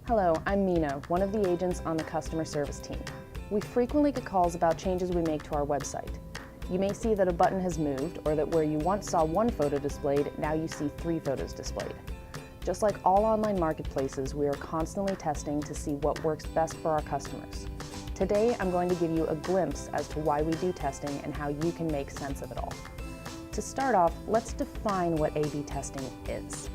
Hello, I'm Mina, one of the agents on the customer service team. We frequently get calls about changes we make to our website. You may see that a button has moved, or that where you once saw one photo displayed, now you see 3 photos displayed. Just like all online marketplaces, we are constantly testing to see what works best for our customers. Today, I'm going to give you a glimpse as to why we do testing and how you can make sense of it all. To start off, let's define what A/B testing is.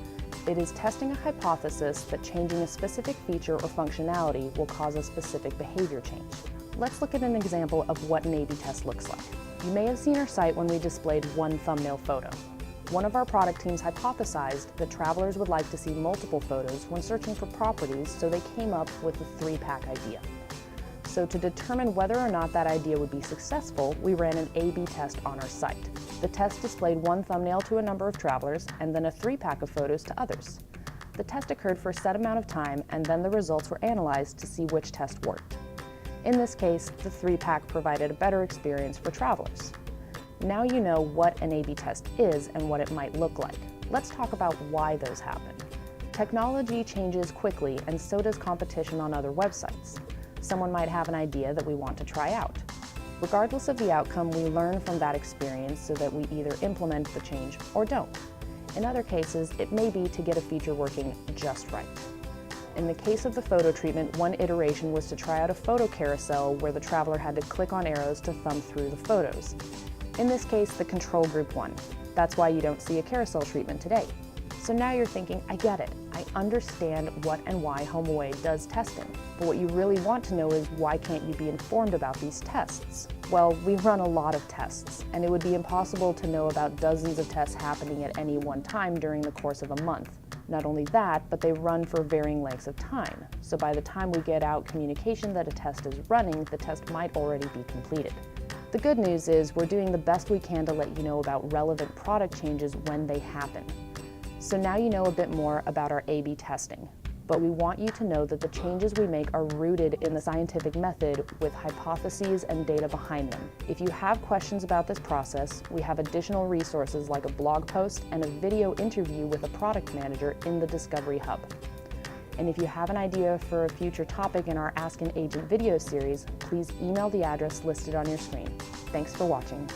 It is testing a hypothesis that changing a specific feature or functionality will cause a specific behavior change. Let's look at an example of what an A/B test looks like. You may have seen our site when we displayed one thumbnail photo. One of our product teams hypothesized that travelers would like to see multiple photos when searching for properties, so they came up with the 3-pack idea. So to determine whether or not that idea would be successful, we ran an A/B test on our site. The test displayed one thumbnail to a number of travelers and then a 3-pack of photos to others. The test occurred for a set amount of time, and then the results were analyzed to see which test worked. In this case, the 3-pack provided a better experience for travelers. Now you know what an A/B test is and what it might look like. Let's talk about why those happen. Technology changes quickly, and so does competition on other websites. Someone might have an idea that we want to try out. Regardless of the outcome, we learn from that experience so that we either implement the change or don't. In other cases, it may be to get a feature working just right. In the case of the photo treatment, one iteration was to try out a photo carousel where the traveler had to click on arrows to thumb through the photos. In this case, the control group won. That's why you don't see a carousel treatment today. So now you're thinking, I get it. I understand what and why HomeAway does testing. But what you really want to know is, why can't you be informed about these tests? Well, we run a lot of tests, and it would be impossible to know about dozens of tests happening at any one time during the course of a month. Not only that, but they run for varying lengths of time. So by the time we get out communication that a test is running, the test might already be completed. The good news is we're doing the best we can to let you know about relevant product changes when they happen. So now you know a bit more about our A/B testing. But we want you to know that the changes we make are rooted in the scientific method with hypotheses and data behind them. If you have questions about this process, we have additional resources like a blog post and a video interview with a product manager in the Discovery Hub. And if you have an idea for a future topic in our Ask an Agent video series, please email the address listed on your screen. Thanks for watching.